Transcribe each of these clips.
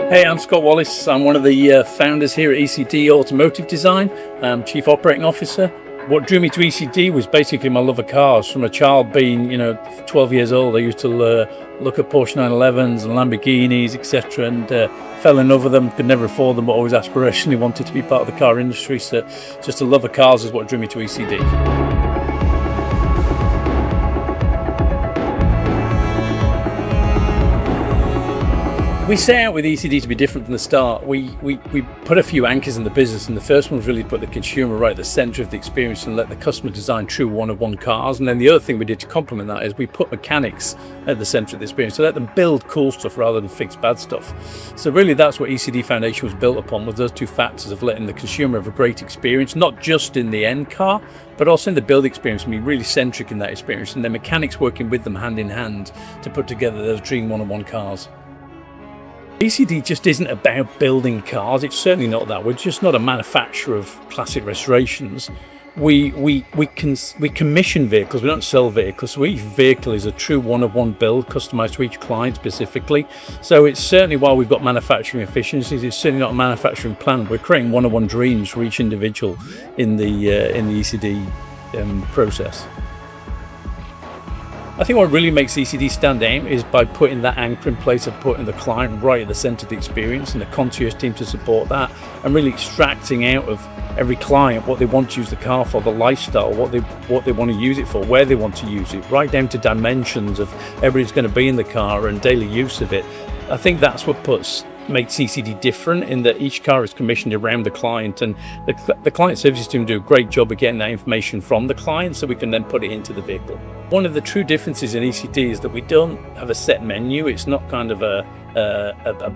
Hey, I'm Scott Wallace. I'm one of the founders here at E.C.D Automotive Design. I'm Chief Operating Officer. What drew me to E.C.D was basically my love of cars. From a child being, 12 years old, I used to look at Porsche 911s and Lamborghinis, etc., and fell in love with them. Could never afford them, but always aspirationally wanted to be part of the car industry. So just a love of cars is what drew me to E.C.D. We set out with E.C.D to be different from the start. We put a few anchors in the business, and the first one was really to put the consumer right at the centre of the experience and let the customer design true one-of-one cars. And then the other thing we did to complement that is we put mechanics at the centre of the experience, so let them build cool stuff rather than fix bad stuff. So really that's what E.C.D Foundation was built upon, was those two factors of letting the consumer have a great experience, not just in the end car, but also in the build experience, and be really centric in that experience, and the mechanics working with them hand in hand to put together those dream one-of-one cars. E.C.D just isn't about building cars. It's certainly not that. We're just not a manufacturer of classic restorations. We commission vehicles. We don't sell vehicles. So each vehicle is a true one-of-one build, customized to each client specifically. So it's certainly, while we've got manufacturing efficiencies, it's certainly not a manufacturing plant. We're creating one-of-one dreams for each individual in the E.C.D process. I think what really makes E.C.D stand out is by putting that anchor in place of putting the client right at the centre of the experience and the concierge team to support that, and really extracting out of every client what they want to use the car for, the lifestyle, what they want to use it for, where they want to use it, right down to dimensions of everybody's going to be in the car and daily use of it. I think that's what makes E.C.D different, in that each car is commissioned around the client, and the client services team do a great job of getting that information from the client so we can then put it into the vehicle. One of the true differences in E.C.D is that we don't have a set menu. It's not kind of a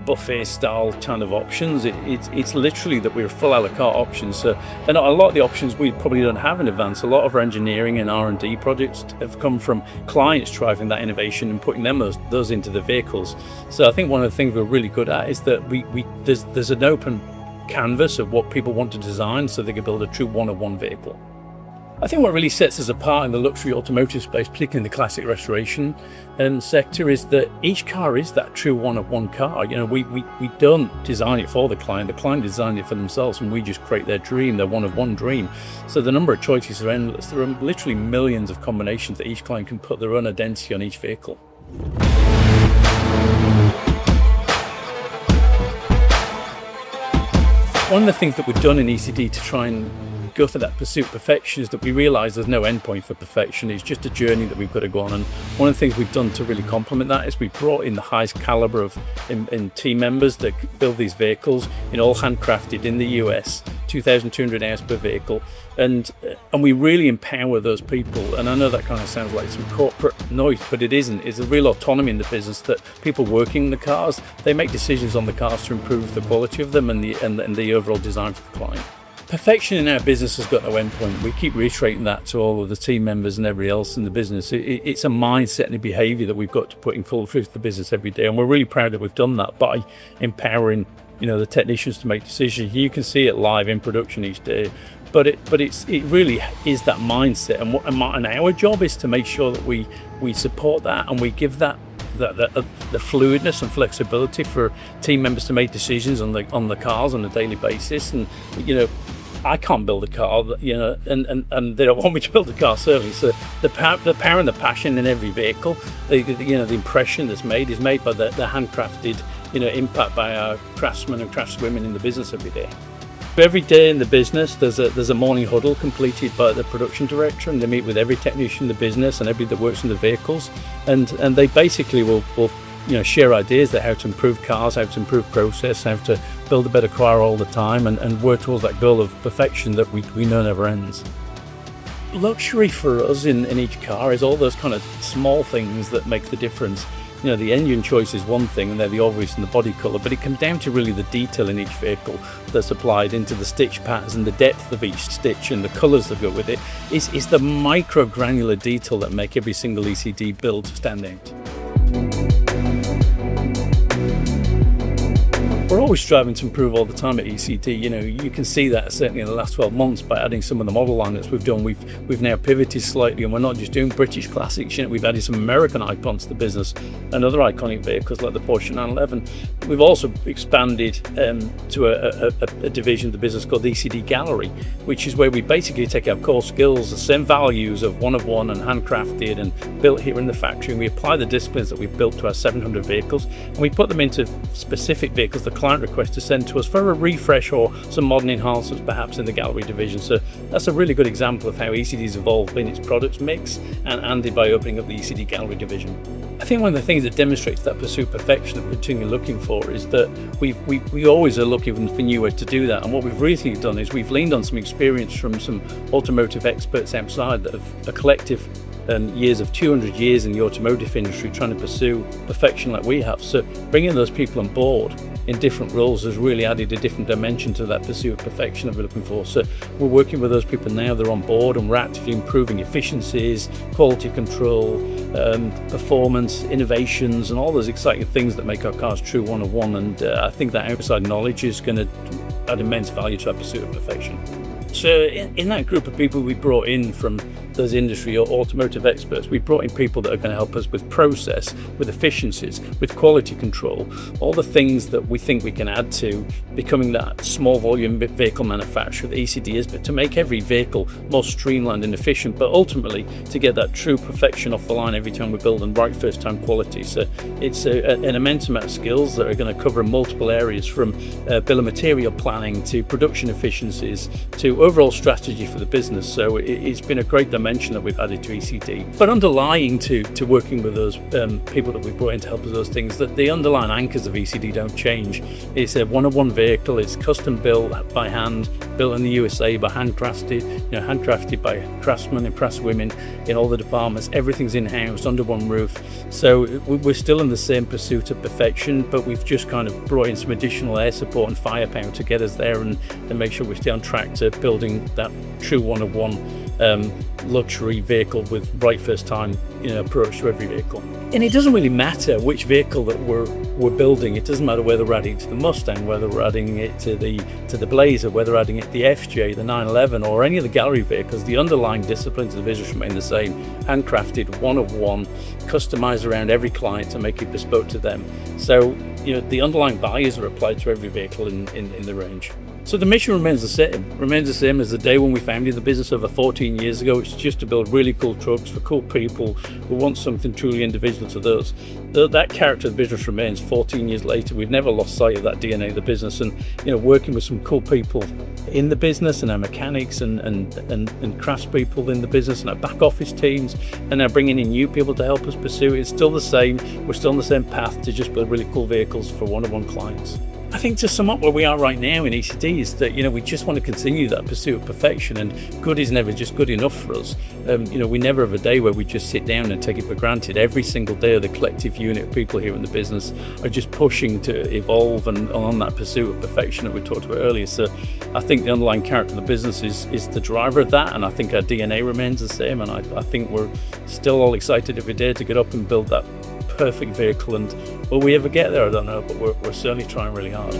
buffet style kind of options. It's literally that we're full a la carte options. So a lot of the options we probably don't have in advance. A lot of our engineering and R&D projects have come from clients driving that innovation and putting those into the vehicles. So I think one of the things we're really good at is that there's an open canvas of what people want to design, so they can build a true one-of-one vehicle. I think what really sets us apart in the luxury automotive space, particularly in the classic restoration sector, is that each car is that true one-of-one car. We don't design it for the client designs it for themselves, and we just create their dream, their one-of-one dream. So the number of choices are endless. There are literally millions of combinations that each client can put their own identity on each vehicle. One of the things that we've done in E.C.D to try and go for that pursuit of perfection is that we realise there's no endpoint for perfection. It's just a journey that we've got to go on, and one of the things we've done to really complement that is we've brought in the highest calibre of team members that build these vehicles, all handcrafted in the US, 2,200 hours per vehicle, and we really empower those people. And I know that kind of sounds like some corporate noise, but it isn't. It's a real autonomy in the business that people working in the cars, they make decisions on the cars to improve the quality of them and the overall design for the client. Perfection in our business has got no endpoint. We keep reiterating that to all of the team members and everybody else in the business. It's a mindset and a behaviour that we've got to put in full through the business every day, and we're really proud that we've done that by empowering the technicians to make decisions. You can see it live in production each day, but it really is that mindset, and our job is to make sure that we support that, and we give that the fluidness and flexibility for team members to make decisions on the cars on a daily basis. And I can't build a car, and they don't want me to build a car certainly. So the power and the passion in every vehicle, the impression that's made is made by the handcrafted impact by our craftsmen and craftswomen in the business every day. Every day in the business, there's a morning huddle completed by the production director, and they meet with every technician in the business and everybody that works in the vehicles, and they basically will share ideas on how to improve cars, how to improve process, how to build a better car all the time, and work towards that goal of perfection that we know never ends. Luxury for us in each car is all those kind of small things that make the difference. The engine choice is one thing, and they're the obvious, and the body colour, but it comes down to really the detail in each vehicle that's applied into the stitch patterns and the depth of each stitch and the colours that go with it. It's the micro granular detail that make every single E.C.D build stand out. We're always striving to improve all the time at ECD. You can see that certainly in the last 12 months by adding some of the model line that we've done. We've now pivoted slightly, and we're not just doing British classics. We've added some American icons to the business and other iconic vehicles like the Porsche 911. We've also expanded to a division of the business called ECD Gallery, which is where we basically take our core skills, the same values of one and handcrafted and built here in the factory, and we apply the disciplines that we've built to our 700 vehicles, and we put them into specific vehicles the client requests to send to us for a refresh or some modern enhancements perhaps in the gallery division. So that's a really good example of how ECD's evolved in its products mix and by opening up the ECD Gallery division. I think one of the things that demonstrates that pursuit of perfection that we're continually looking for is that we always are looking for new ways to do that. And what we've recently done is we've leaned on some experience from some automotive experts outside that have a collective years of 200 years in the automotive industry trying to pursue perfection like we have. So bringing those people on board in different roles has really added a different dimension to that pursuit of perfection that we're looking for. So we're working with those people now, they're on board, and we're actively improving efficiencies, quality control, performance, innovations, and all those exciting things that make our cars true one-of-one. And I think that outside knowledge is going to add immense value to our pursuit of perfection. So in that group of people we brought in from those industry or automotive experts, we brought in people that are going to help us with process, with efficiencies, with quality control, all the things that we think we can add to becoming that small volume vehicle manufacturer that ECD is, but to make every vehicle more streamlined and efficient, but ultimately to get that true perfection off the line every time we build and right first time quality. So it's an immense amount of skills that are going to cover multiple areas, from bill of material planning to production efficiencies to overall strategy for the business. So it's been a great dimension that we've added to ECD. But underlying to working with those people that we brought in to help us with those things, that the underlying anchors of ECD don't change. It's a one-of-one vehicle. It's custom built by hand, built in the USA by handcrafted by craftsmen and craftswomen in all the departments. Everything's in-house under one roof. So we're still in the same pursuit of perfection, but we've just kind of brought in some additional air support and firepower to get us there and make sure we stay on track to building that true one-of-one luxury vehicle with right first time approach to every vehicle. And it doesn't really matter which vehicle that we're building. It doesn't matter whether we're adding it to the Mustang, whether we're adding it to the Blazer, whether we're adding it to the FJ, the 911, or any of the gallery vehicles. The underlying disciplines of the business remain the same: handcrafted, one-of-one, customized around every client to make it bespoke to them. So the underlying values are applied to every vehicle in the range. So the mission remains the same as the day when we founded the business over 14 years ago. It's just to build really cool trucks for cool people who want something truly individual to those. That character of the business remains 14 years later. We've never lost sight of that DNA of the business, and working with some cool people in the business, and our mechanics and craftspeople in the business, and our back office teams, and now bringing in new people to help us pursue it. It's still the same. We're still on the same path to just build really cool vehicles for one-on-one clients. I think to sum up where we are right now in ECD is that we just want to continue that pursuit of perfection, and good is never just good enough for us. We never have a day where we just sit down and take it for granted. Every single day of the collective unit of people here in the business are just pushing to evolve and on that pursuit of perfection that we talked about earlier. So I think the underlying character of the business is the driver of that, and I think our DNA remains the same, and I think we're still all excited every day to get up and build that perfect vehicle. And will we ever get there? I don't know, but we're certainly trying really hard.